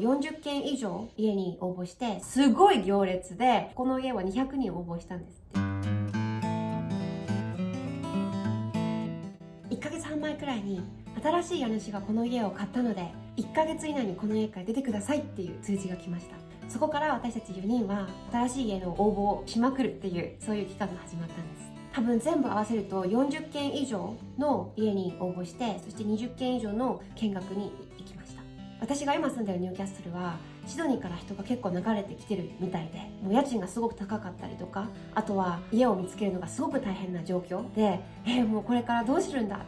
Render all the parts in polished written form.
40件以上家に応募して、すごい行列で、この家は200人応募したんですって。1ヶ月半前くらいに、新しい家主がこの家を買ったので、1ヶ月以内にこの家から出てくださいっていう通知が来ました。そこから私たち4人は新しい家の応募をしまくるっていう、そういう期間が始まったんです。多分全部合わせると40件以上の家に応募して、そして20件以上の見学に行きました。私が今住んでるニューキャッスルはシドニーから人が結構流れてきてるみたいで、もう家賃がすごく高かったりとか、あとは家を見つけるのがすごく大変な状況で、もうこれからどうするんだっ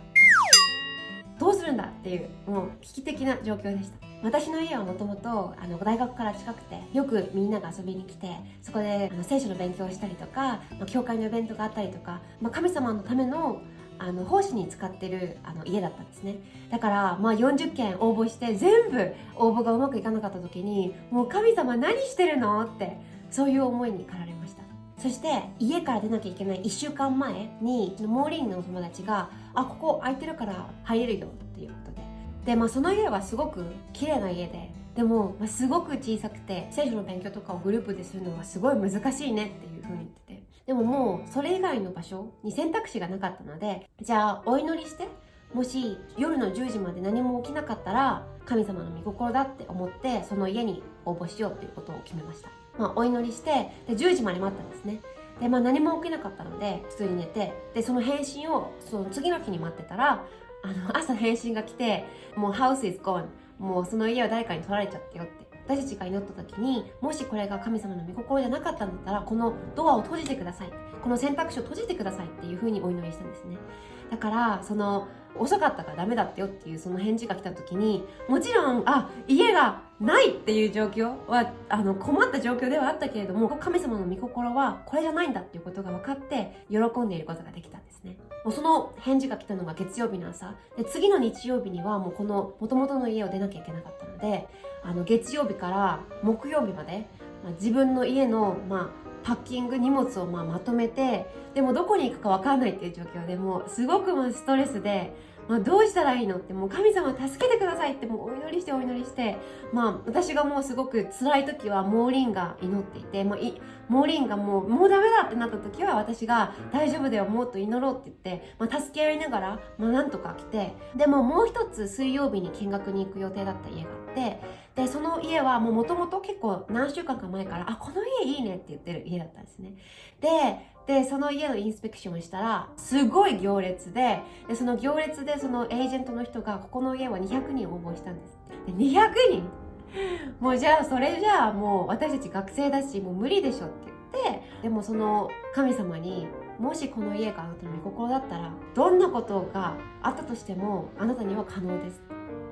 ていう、もう危機的な状況でした。私の家はもともと大学から近くて、よくみんなが遊びに来て、そこで聖書の勉強をしたりとか、教会のイベントがあったりとか、神様のための奉仕に使ってる家だったんですね。だから40件応募して全部応募がうまくいかなかった時に、もう神様何してるのって、そういう思いに駆られました。そして家から出なきゃいけない1週間前にモーリーのお友達がここ空いてるから入れるよっていうことで、その家はすごく綺麗な家でも、すごく小さくて、聖書の勉強とかをグループでするのはすごい難しいねっていう風に言ってて、でももうそれ以外の場所に選択肢がなかったので、じゃあお祈りして、もし夜の10時まで何も起きなかったら神様の御心だって思って、その家に応募しようっていうことを決めました。お祈りして、で10時まで待ったんですね。で何も起きなかったので普通に寝て、でその返信をその次の日に待ってたら、朝返信が来て、もう House is gone、 もうその家は誰かに取られちゃったよって。私たちが祈った時に、もしこれが神様の御心じゃなかったんだったら、このドアを閉じてください、この選択肢を閉じてくださいっていう風にお祈りしたんですね。だから遅かったからダメだってよっていうその返事が来た時に、もちろん家がないっていう状況は困った状況ではあったけれども、神様の御心はこれじゃないんだっていうことが分かって喜んでいることができたんですね。もうその返事が来たのが月曜日の朝で、次の日曜日にはもうこの元々の家を出なきゃいけなかったので、月曜日から木曜日まで、自分の家のパッキング荷物をまとめて、でもどこに行くか分からないっていう状況で、もうすごくストレスで、どうしたらいいのって、もう神様助けてくださいって、もうお祈りして、私がもうすごく辛い時はモーリーンが祈っていて、モーリーンがもうダメだってなった時は、私が大丈夫だよ、もっと祈ろうって言って、助け合いながらなんとか来て、でももう一つ水曜日に見学に行く予定だった家があって、でその家はもともと結構何週間か前からこの家いいねって言ってる家だったんですね。でその家のインスペクションをしたらすごい行列で、その行列でそのエージェントの人が、ここの家は200人応募したんですって。で200人もうじゃあそれじゃあもう私たち学生だしもう無理でしょって言って、でもその神様に、もしこの家があなたの御心だったら、どんなことがあったとしてもあなたには可能です。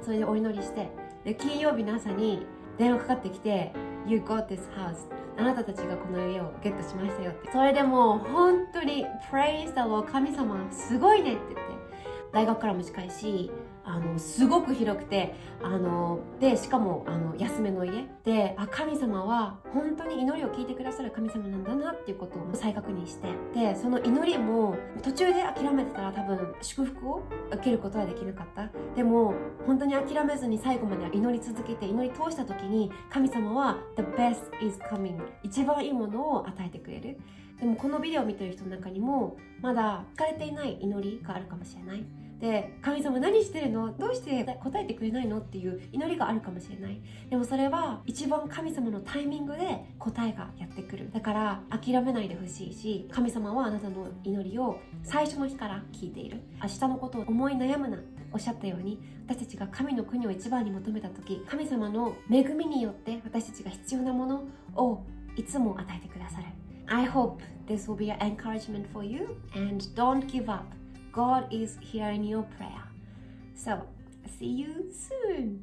それでお祈りして、で金曜日の朝に電話かかってきて、 You got this house、 あなたたちがこの家をゲットしましたよって。それでもう本当に Praise the Lord、 神様すごいねって言って、大学からも近いし、すごく広くて、でしかも安めの家で、神様は本当に祈りを聞いてくださる神様なんだなっていうことを再確認して、でその祈りも途中で諦めてたら多分祝福を受けることはできなかった。でも本当に諦めずに最後まで祈り続けて、祈り通した時に神様は The best is coming、 一番いいものを与えてくれる。でもこのビデオを見てる人の中にもまだ聞かれていない祈りがあるかもしれない。で神様何してるの、どうして答えてくれないのっていう祈りがあるかもしれない。でもそれは一番神様のタイミングで答えがやってくる。だから諦めないでほしいし、神様はあなたの祈りを最初の日から聞いている。明日のことを思い悩むなっておっしゃったように、私たちが神の国を一番に求めた時、神様の恵みによって私たちが必要なものをいつも与えてくださる。I hope this will be an encouragement for you, and don't give up. God is hearing your prayer. So, see you soon.